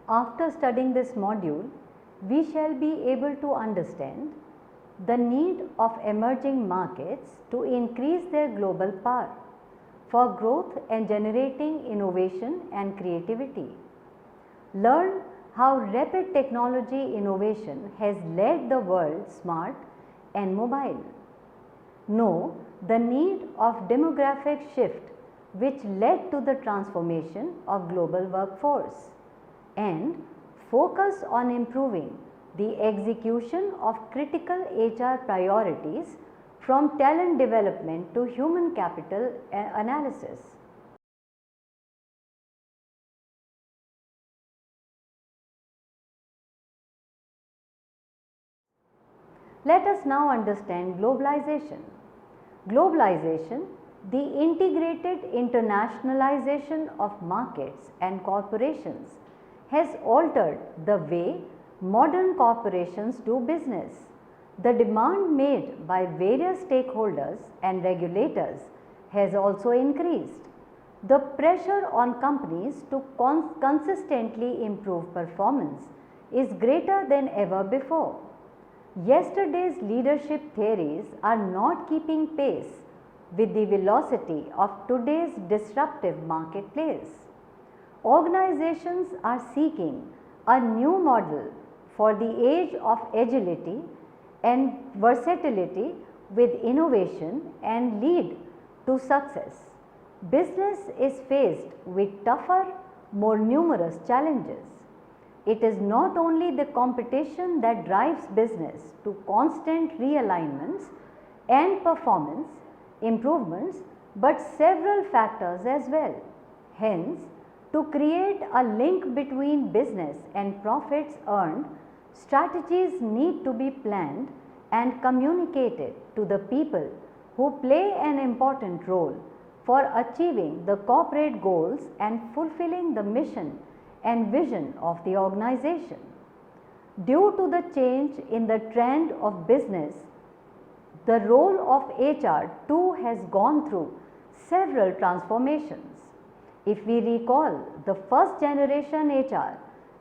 After studying this module, we shall be able to understand the need of emerging markets to increase their global power for growth and generating innovation and creativity. Learn how rapid technology innovation has led the world smart and mobile. Know the need of demographic shift which led to the transformation of global workforce, and focus on improving the execution of critical HR priorities from talent development to human capital analysis. Let us now understand globalization. Globalization, the integrated internationalization of markets and corporations, has altered the way modern corporations do business. The demand made by various stakeholders and regulators has also increased. The pressure on companies to consistently improve performance is greater than ever before. Yesterday's leadership theories are not keeping pace with the velocity of today's disruptive marketplace. Organizations are seeking a new model for the age of agility and versatility with innovation and lead to success. Business is faced with tougher, more numerous challenges. It is not only the competition that drives business to constant realignments and performance improvements, but several factors as well. Hence, to create a link between business and profits earned, strategies need to be planned and communicated to the people who play an important role for achieving the corporate goals and fulfilling the mission and vision of the organization. Due to the change in the trend of business, the role of HR too has gone through several transformations. If we recall the first generation HR,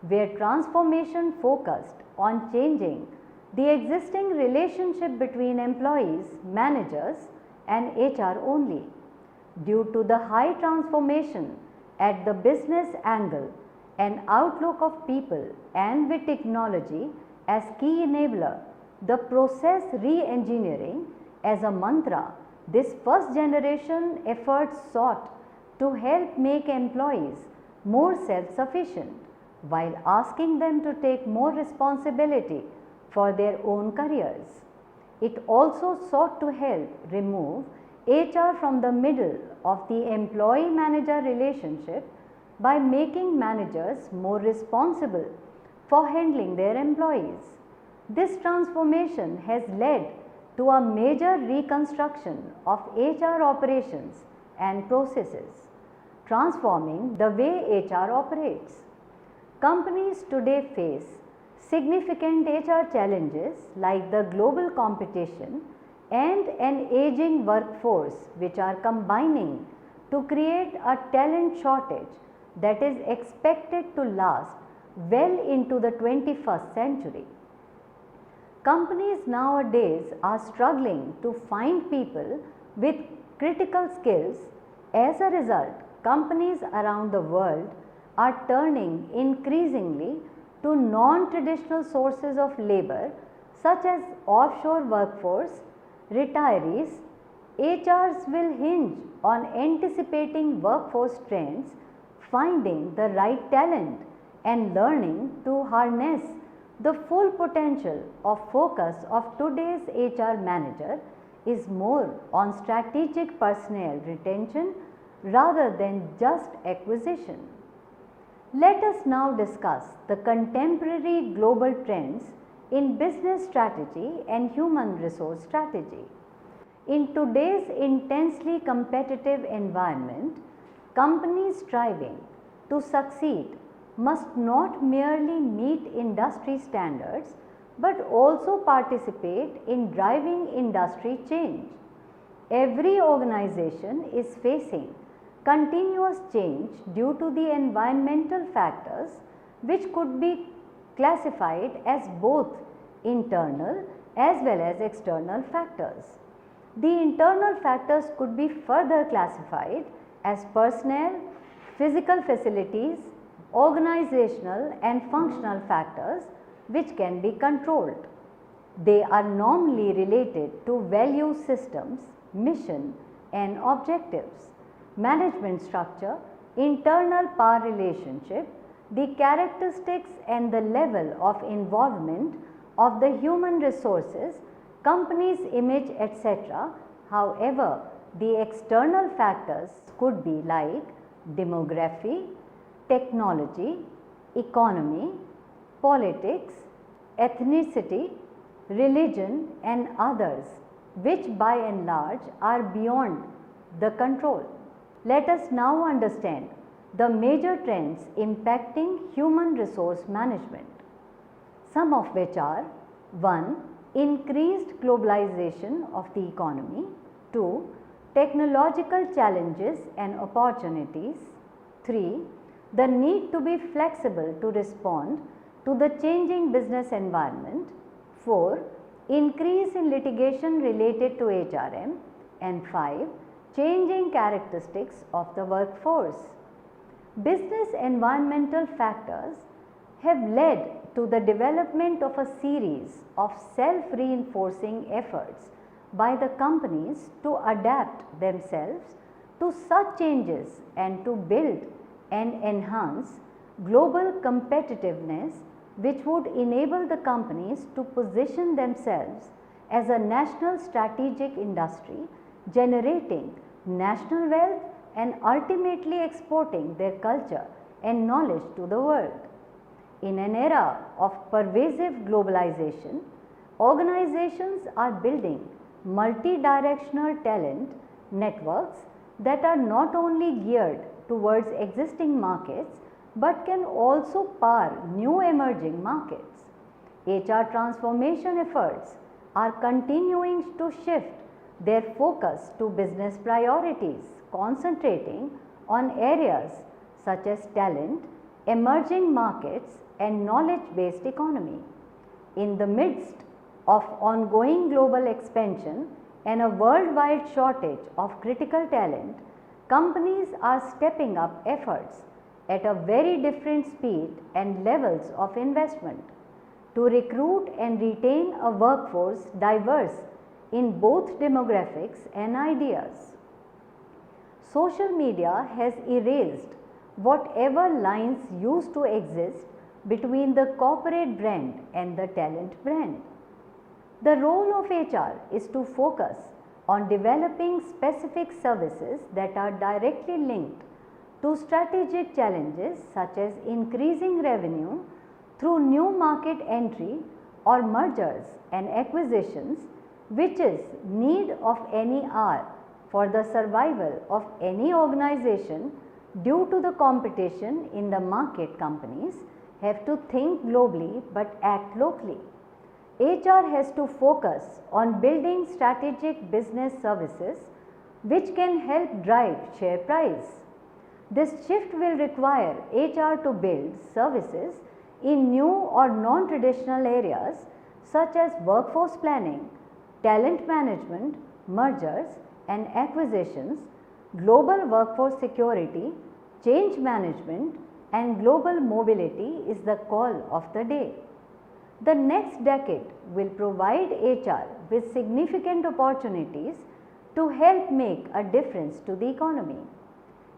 where transformation focused on changing the existing relationship between employees, managers and HR only. Due to the high transformation at the business angle and outlook of people and with technology as key enabler, the process re-engineering as a mantra, this first generation efforts sought to help make employees more self-sufficient while asking them to take more responsibility for their own careers. It also sought to help remove HR from the middle of the employee-manager relationship by making managers more responsible for handling their employees. This transformation has led to a major reconstruction of HR operations and processes, transforming the way HR operates. Companies today face significant HR challenges like the global competition and an aging workforce, which are combining to create a talent shortage that is expected to last well into the 21st century. Companies nowadays are struggling to find people with critical skills. As a result, companies around the world are turning increasingly to non-traditional sources of labor such as offshore workforce, retirees. HRs will hinge on anticipating workforce trends, finding the right talent and learning to harness the full potential of focus of today's HR manager is more on strategic personnel retention rather than just acquisition. Let us now discuss the contemporary global trends in business strategy and human resource strategy. In today's intensely competitive environment, companies striving to succeed must not merely meet industry standards but also participate in driving industry change. Every organization is facing continuous change due to the environmental factors which could be classified as both internal as well as external factors. The internal factors could be further classified as personnel, physical facilities, organizational and functional factors which can be controlled. They are normally related to value systems, mission and objectives, management structure, internal power relationship, the characteristics and the level of involvement of the human resources, company's image, etc. However, the external factors could be like demography, technology, economy, politics, ethnicity, religion and others, which by and large are beyond the control. Let us now understand the major trends impacting human resource management, some of which are: 1. Increased globalization of the economy. 2. Technological challenges and opportunities. 3. The need to be flexible to respond to the changing business environment. 4. Increase in litigation related to HRM. And 5. Changing characteristics of the workforce. Business environmental factors have led to the development of a series of self-reinforcing efforts by the companies to adapt themselves to such changes and to build and enhance global competitiveness, which would enable the companies to position themselves as a national strategic industry, generating national wealth and ultimately exporting their culture and knowledge to the world. In an era of pervasive globalization, organizations are building multi-directional talent networks that are not only geared towards existing markets but can also power new emerging markets. HR transformation efforts are continuing to shift their focus to business priorities, concentrating on areas such as talent, emerging markets and knowledge-based economy. In the midst of ongoing global expansion and a worldwide shortage of critical talent, companies are stepping up efforts at a very different speed and levels of investment to recruit and retain a workforce diverse in both demographics and ideas. Social media has erased whatever lines used to exist between the corporate brand and the talent brand. The role of HR is to focus on developing specific services that are directly linked to strategic challenges such as increasing revenue through new market entry or mergers and acquisitions, which is need of any hour for the survival of any organization due to the competition in the market. Companies have to think globally but act locally. HR has to focus on building strategic business services which can help drive share price. This shift will require HR to build services in new or non-traditional areas such as workforce planning, talent management, mergers and acquisitions, global workforce security, change management and global mobility is the call of the day. The next decade will provide HR with significant opportunities to help make a difference to the economy.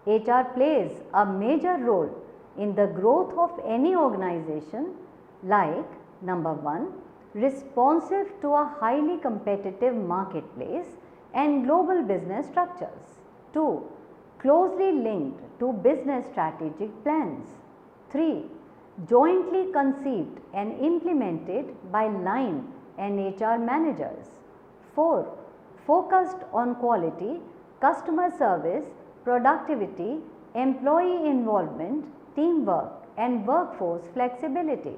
HR plays a major role in the growth of any organization, like number 1, responsive to a highly competitive marketplace and global business structures. 2. Closely linked to business strategic plans. 3. Jointly conceived and implemented by line and HR managers. 4. Focused on quality, customer service, productivity, employee involvement, teamwork and workforce flexibility.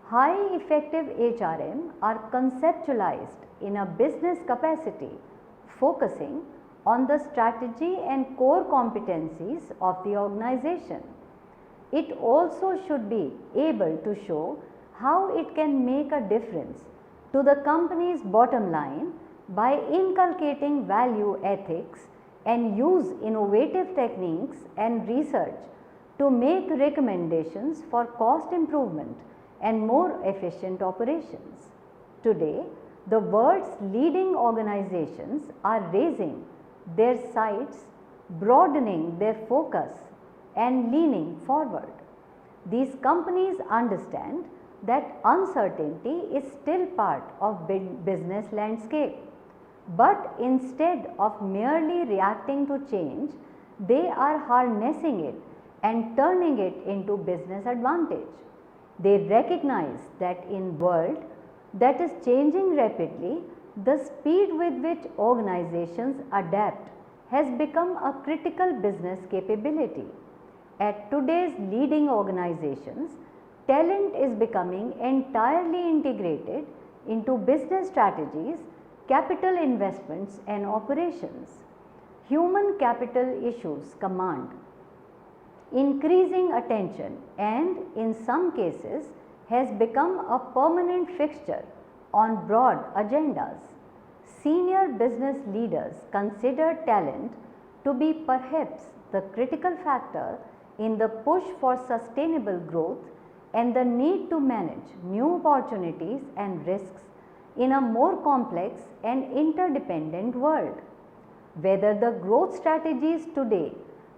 High effective HRM are conceptualized in a business capacity, focusing on the strategy and core competencies of the organization. it also should be able to show how it can make a difference to the company's bottom line by inculcating value ethics and use innovative techniques and research to make recommendations for cost improvement and more efficient operations. Today, the world's leading organizations are raising their sights, broadening their focus and leaning forward. These companies understand that uncertainty is still part of business landscape, but instead of merely reacting to change, they are harnessing it and turning it into business advantage. They recognize that in world that is changing rapidly, the speed with which organizations adapt has become a critical business capability. At today's leading organizations, talent is becoming entirely integrated into business strategies, capital investments and operations. Human capital issues command increasing attention and in some cases has become a permanent fixture on broad agendas. Senior business leaders consider talent to be perhaps the critical factor in the push for sustainable growth and the need to manage new opportunities and risks in a more complex and interdependent world. Whether the growth strategies today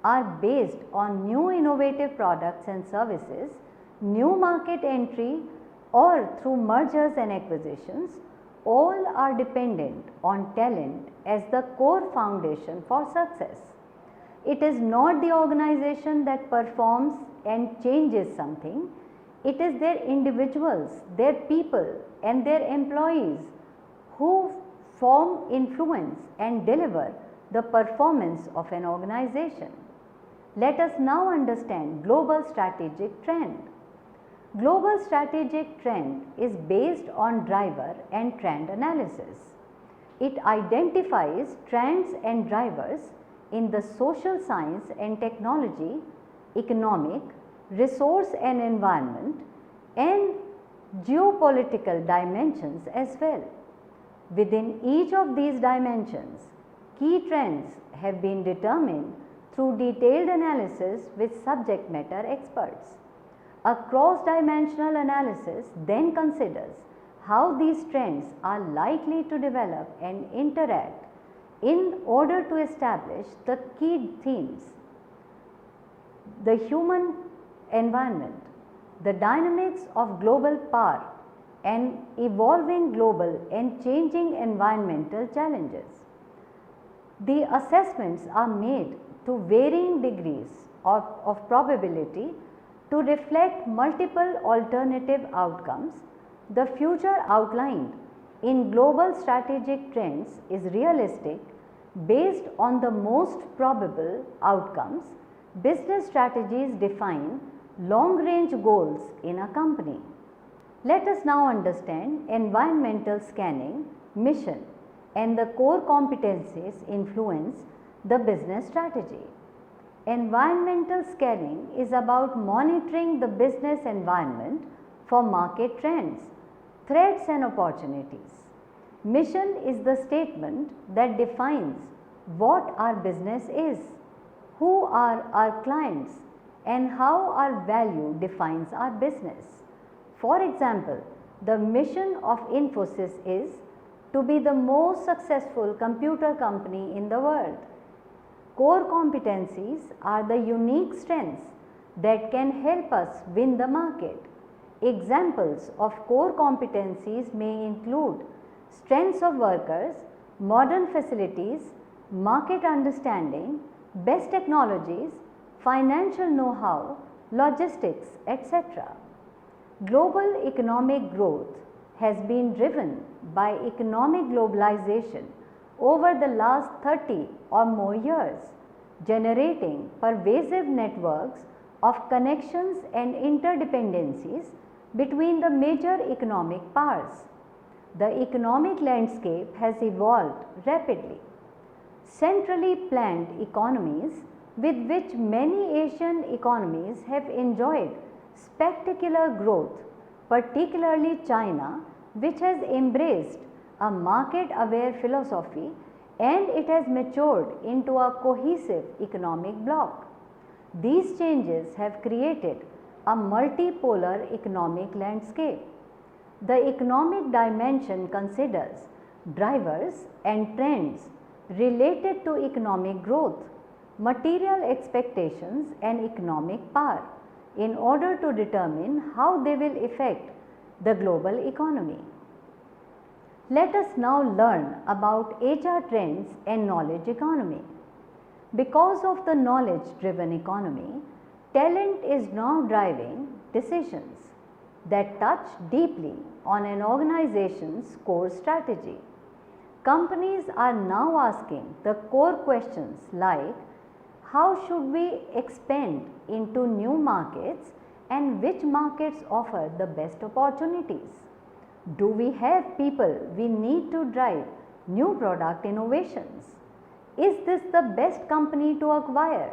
are based on new innovative products and services, new market entry or through mergers and acquisitions, all are dependent on talent as the core foundation for success. It is not the organization that performs and changes something, it is their individuals, their people and their employees who form, influence and deliver the performance of an organization. Let us now understand global strategic trend. Global strategic trend is based on driver and trend analysis. It identifies trends and drivers in the social science and technology, economic, resource and environment and geopolitical dimensions as well. Within each of these dimensions, key trends have been determined through detailed analysis with subject matter experts. A cross-dimensional analysis then considers how these trends are likely to develop and interact in order to establish the key themes: the human environment, the dynamics of global power and evolving global and changing environmental challenges. The assessments are made to varying degrees of probability to reflect multiple alternative outcomes. The future outlined in global strategic trends is realistic based on the most probable outcomes. Business strategies define long-range goals in a company. Let us now understand environmental scanning, mission and the core competencies influence the business strategy. Environmental scanning is about monitoring the business environment for market trends, threats and opportunities. Mission is the statement that defines what our business is, who are our clients and how our value defines our business. For example, the mission of Infosys is to be the most successful computer company in the world. Core competencies are the unique strengths that can help us win the market. Examples of core competencies may include strengths of workers, modern facilities, market understanding, best technologies, financial know-how, logistics, etc. Global economic growth has been driven by economic globalization over the last 30 or more years, generating pervasive networks of connections and interdependencies between the major economic powers. The economic landscape has evolved rapidly. Centrally planned economies with which many Asian economies have enjoyed spectacular growth, particularly China, which has embraced a market-aware philosophy and it has matured into a cohesive economic bloc. These changes have created a multipolar economic landscape. The economic dimension considers drivers and trends related to economic growth, material expectations and economic power in order to determine how they will affect the global economy. Let us now learn about HR trends and knowledge economy. Because of the knowledge driven economy, talent is now driving decisions that touch deeply on an organization's core strategy. Companies are now asking the core questions like, how should we expand into new markets and which markets offer the best opportunities? Do we have people we need to drive new product innovations? Is this the best company to acquire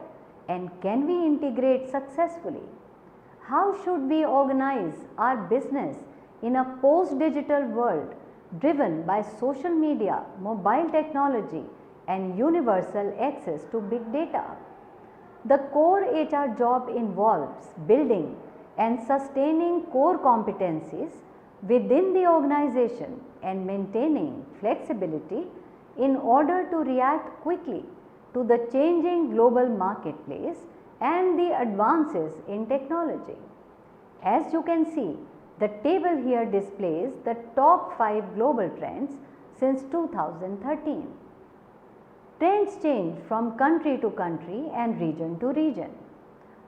and can we integrate successfully? How should we organize our business in a post-digital world driven by social media, mobile technology and universal access to big data? The core HR job involves building and sustaining core competencies within the organization and maintaining flexibility in order to react quickly to the changing global marketplace and the advances in technology. As you can see, the table here displays the top 5 global trends since 2013. Trends change from country to country and region to region.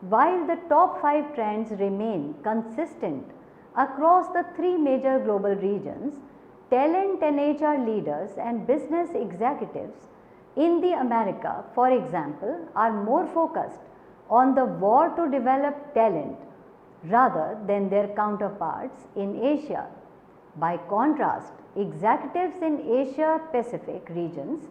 While the top 5 trends remain consistent across the 3 major global regions, talent and HR leaders and business executives in the America, for example, are more focused on the war to develop talent rather than their counterparts in Asia. By contrast, executives in Asia Pacific regions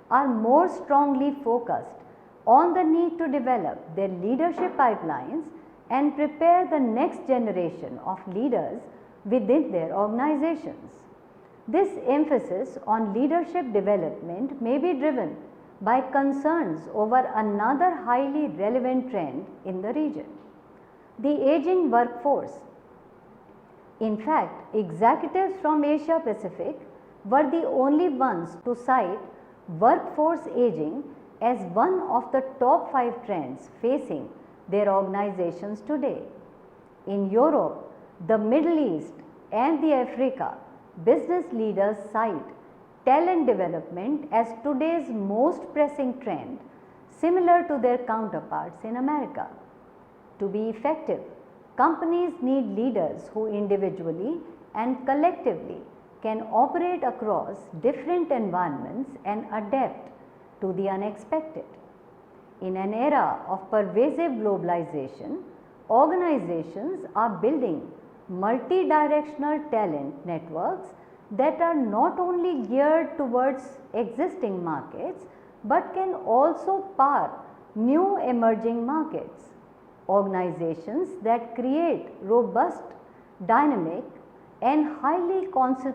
are more strongly focused on the need to develop their leadership pipelines and prepare the next generation of leaders within their organizations. This emphasis on leadership development may be driven by concerns over another highly relevant trend in the region, the aging workforce. In fact, executives from Asia Pacific were the only ones to cite workforce aging as one of the top 5 trends facing their organizations today. In Europe, the Middle East and the Africa, business leaders cite talent development as today's most pressing trend, similar to their counterparts in America. To be effective, companies need leaders who individually and collectively can operate across different environments and adapt to the unexpected. In an era of pervasive globalization, organizations are building multi-directional talent networks that are not only geared towards existing markets but can also power new emerging markets. Organizations that create robust, dynamic and highly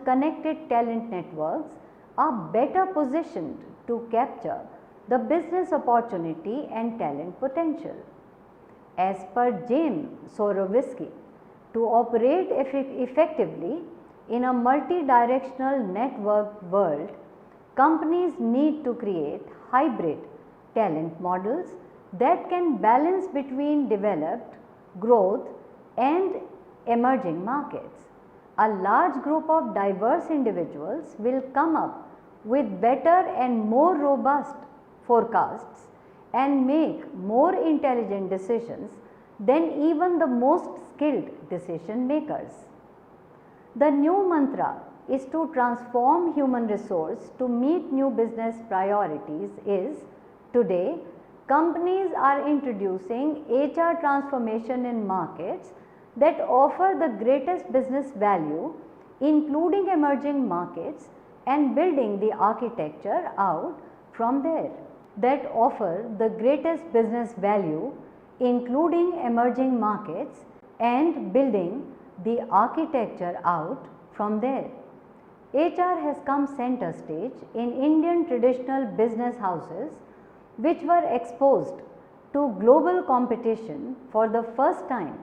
connected talent networks are better positioned to capture the business opportunity and talent potential. As per James Sorowitzky, to operate effectively in a multi-directional networked world, companies need to create hybrid talent models that can balance between developed, growth and emerging markets. A large group of diverse individuals will come up with better and more robust forecasts and make more intelligent decisions than even the most skilled decision makers. The new mantra is to transform human resource to meet new business priorities is, today, companies are introducing HR transformation in markets that offer the greatest business value, including emerging markets, and building the architecture out from there. that offer the greatest business value, including emerging markets, and building the architecture out from there. HR has come center stage in Indian traditional business houses which were exposed to global competition for the first time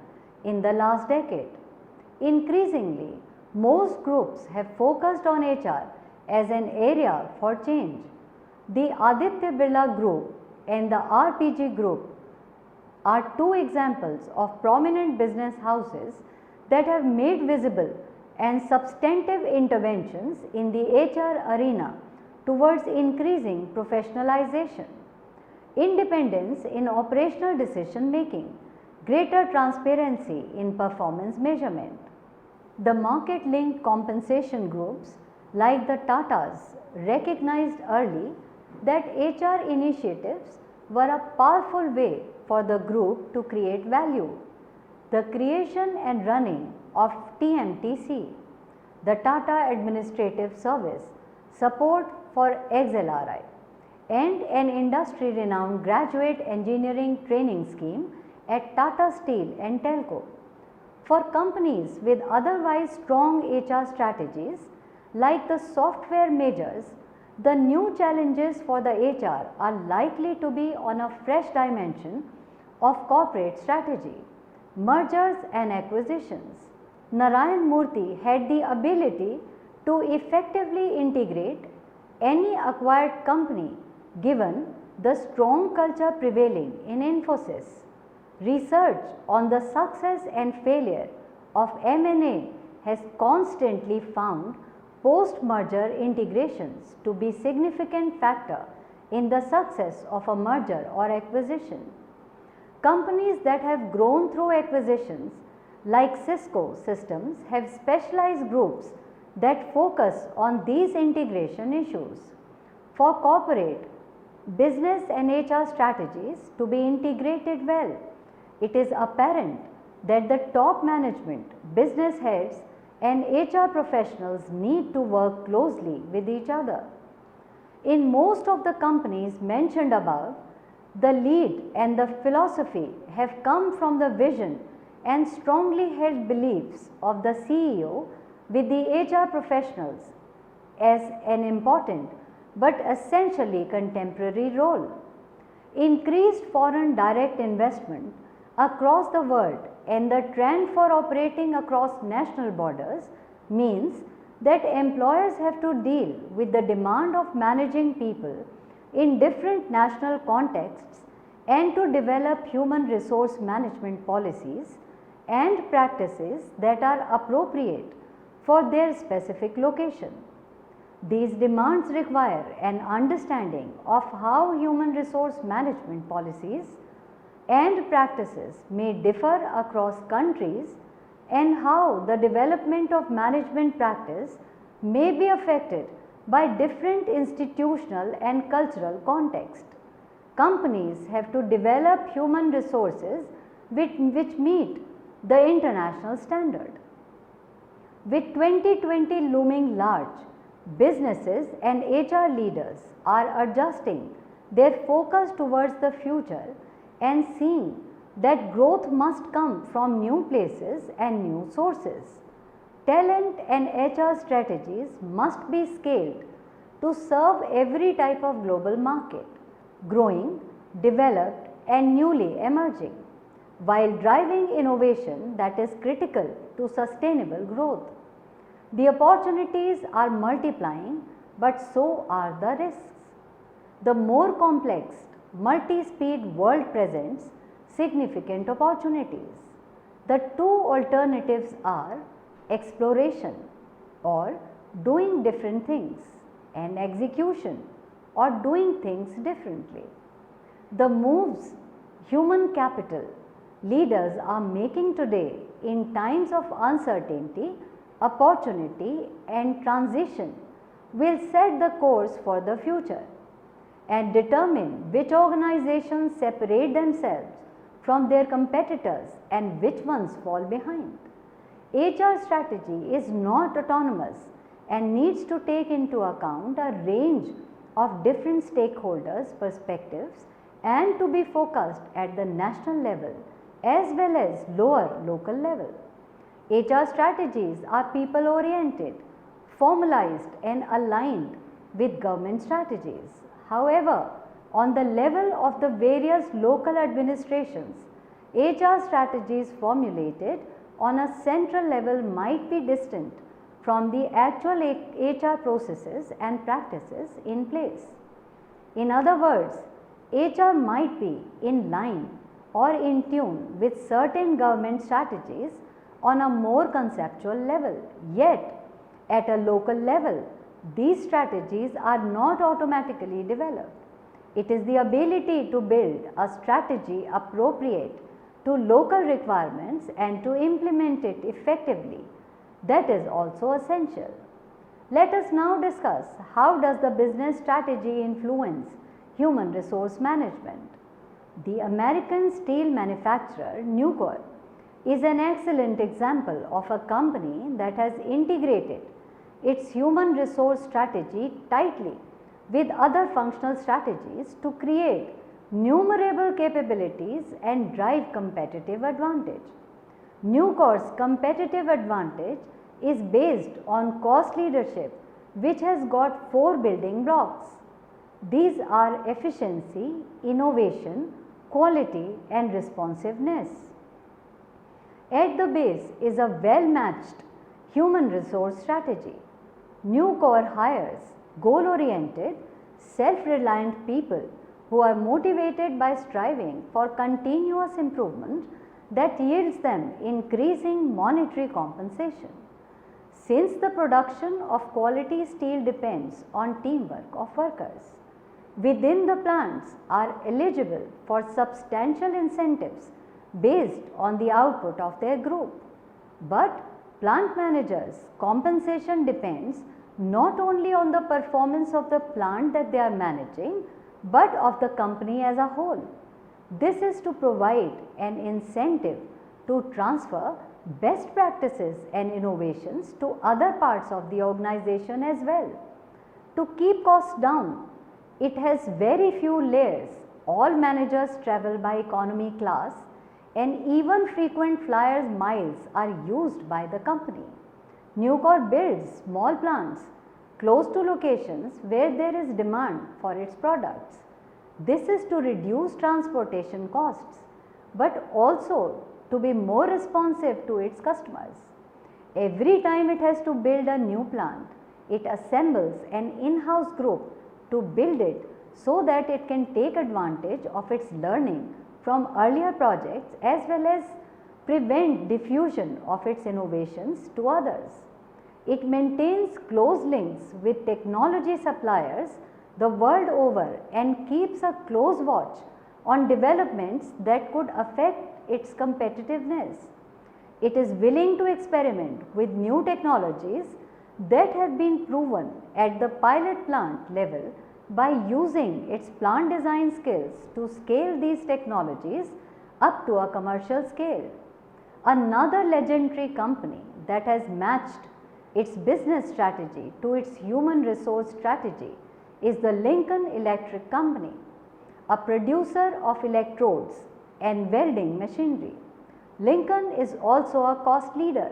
in the last decade. Increasingly, most groups have focused on HR as an area for change. The Aditya Birla Group and the RPG Group are two examples of prominent business houses that have made visible and substantive interventions in the HR arena towards increasing professionalization, independence in operational decision making, greater transparency in performance measurement. The market linked compensation groups like the Tatas recognized early that HR initiatives were a powerful way for the group to create value. The creation and running of TMTC, the Tata Administrative Service, support for XLRI, and an industry renowned graduate engineering training scheme at Tata Steel and Telco. For companies with otherwise strong HR strategies like the software majors, the new challenges for the HR are likely to be on a fresh dimension of corporate strategy, mergers and acquisitions. Narayan Murthy had the ability to effectively integrate any acquired company given the strong culture prevailing in Infosys. Research on the success and failure of M&A has constantly found post-merger integrations to be significant factor in the success of a merger or acquisition. Companies that have grown through acquisitions like Cisco Systems have specialized groups that focus on these integration issues. For corporate, business and HR strategies to be integrated well, it is apparent that the top management, business heads and HR professionals need to work closely with each other. In most of the companies mentioned above, the lead and the philosophy have come from the vision and strongly held beliefs of the CEO, with the HR professionals as an important but essentially contemporary role. Increased foreign direct investment across the world and the trend for operating across national borders means that employers have to deal with the demand of managing people in different national contexts and to develop human resource management policies and practices that are appropriate for their specific location. These demands require an understanding of how human resource management policies and practices may differ across countries and how the development of management practice may be affected by different institutional and cultural context. Companies have to develop human resources which meet the international standard. With 2020 looming large, businesses and HR leaders are adjusting their focus towards the future and seeing that growth must come from new places and new sources. Talent and HR strategies must be scaled to serve every type of global market, growing, developed and newly emerging, while driving innovation that is critical to sustainable growth. The opportunities are multiplying, but so are the risks. The more complex, multi-speed world presents significant opportunities. The two alternatives are exploration or doing different things and execution or doing things differently. The moves human capital leaders are making today in times of uncertainty, opportunity and transition will set the course for the future and determine which organizations separate themselves from their competitors and which ones fall behind. HR strategy is not autonomous and needs to take into account a range of different stakeholders' perspectives and to be focused at the national level as well as lower local level. HR strategies are people oriented, formalized and aligned with government strategies. However, on the level of the various local administrations, HR strategies formulated on a central level might be distant from the actual HR processes and practices in place. In other words, HR might be in line or in tune with certain government strategies on a more conceptual level, yet at a local level, these strategies are not automatically developed. It is the ability to build a strategy appropriate to local requirements and to implement it effectively that is also essential. Let us now discuss how does the business strategy influence human resource management. The American steel manufacturer Nucor is an excellent example of a company that has integrated its human resource strategy tightly with other functional strategies to create numerable capabilities and drive competitive advantage. Nucor's competitive advantage is based on cost leadership, which has got 4 building blocks. These are efficiency, innovation, quality and responsiveness. At the base is a well-matched human resource strategy. Nucor hires goal-oriented, self-reliant people who are motivated by striving for continuous improvement that yields them increasing monetary compensation. Since the production of quality steel depends on teamwork of workers, within the plants are eligible for substantial incentives based on the output of their group. But plant managers' compensation depends not only on the performance of the plant that they are managing, but of the company as a whole. This is to provide an incentive to transfer best practices and innovations to other parts of the organization as well. To keep costs down, it has very few layers. All managers travel by economy class and even frequent flyers miles are used by the company. Nucor builds small plants close to locations where there is demand for its products. This is to reduce transportation costs, but also to be more responsive to its customers. Every time it has to build a new plant, it assembles an in-house group to build it so that it can take advantage of its learning from earlier projects as well as prevent diffusion of its innovations to others. It maintains close links with technology suppliers the world over and keeps a close watch on developments that could affect its competitiveness. It is willing to experiment with new technologies that have been proven at the pilot plant level by using its plant design skills to scale these technologies up to a commercial scale. Another legendary company that has matched its business strategy to its human resource strategy is the Lincoln Electric Company, a producer of electrodes and welding machinery. Lincoln is also a cost leader.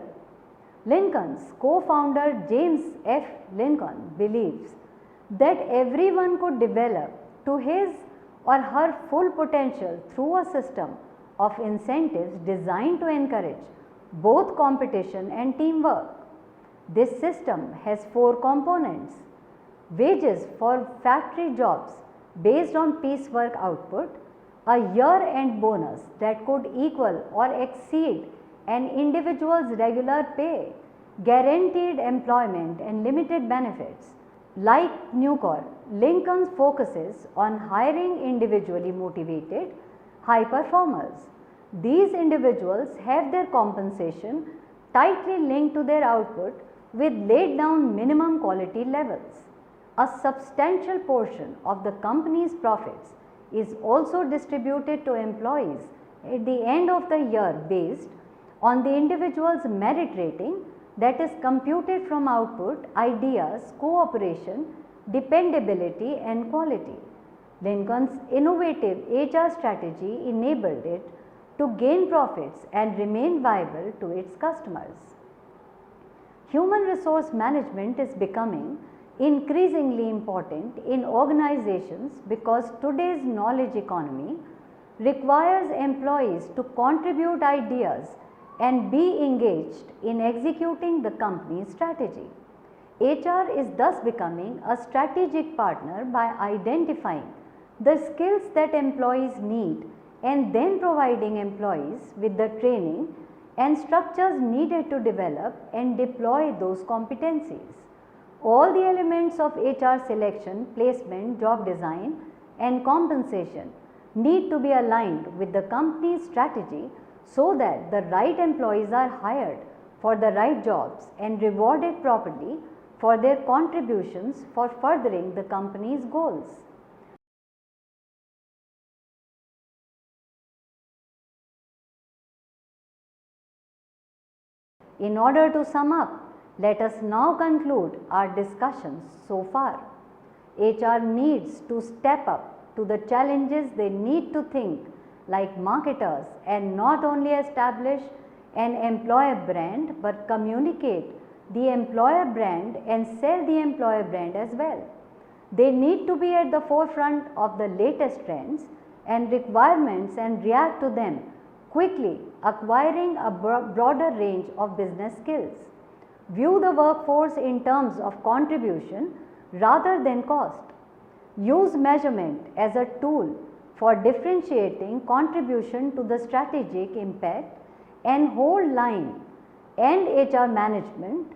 Lincoln's co-founder James F. Lincoln believes that everyone could develop to his or her full potential through a system of incentives designed to encourage both competition and teamwork. This system has 4 components: wages for factory jobs based on piecework output, a year-end bonus that could equal or exceed an individual's regular pay, guaranteed employment and limited benefits. Like Nucor, Lincoln focuses on hiring individually motivated high performers. These individuals have their compensation tightly linked to their output with laid down minimum quality levels. A substantial portion of the company's profits is also distributed to employees at the end of the year based on the individual's merit rating that is computed from output, ideas, cooperation dependability and quality. Lincoln's innovative HR strategy enabled it to gain profits and remain viable to its customers. Human resource management is becoming increasingly important in organizations because today's knowledge economy requires employees to contribute ideas and be engaged in executing the company's strategy. HR is thus becoming a strategic partner by identifying the skills that employees need and then providing employees with the training and structures needed to develop and deploy those competencies. All the elements of HR selection, placement, job design and compensation need to be aligned with the company's strategy so that the right employees are hired for the right jobs and rewarded properly for their contributions for furthering the company's goals. In order to sum up, let us now conclude our discussions so far. HR needs to step up to the challenges. They need to think like marketers and not only establish an employer brand but communicate the employer brand and sell the employer brand as well. They need to be at the forefront of the latest trends and requirements and react to them quickly, acquiring a broader range of business skills. View the workforce in terms of contribution rather than cost. Use measurement as a tool for differentiating contribution to the strategic impact and hold line and HR management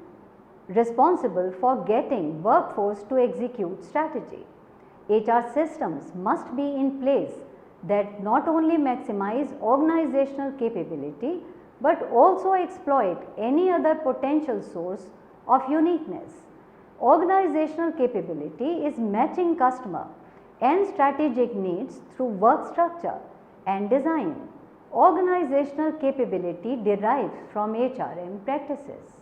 responsible for getting workforce to execute strategy. HR systems must be in place that not only maximize organizational capability but also exploit any other potential source of uniqueness. Organizational capability is matching customer and strategic needs through work structure and design. Organizational capability derives from HRM practices.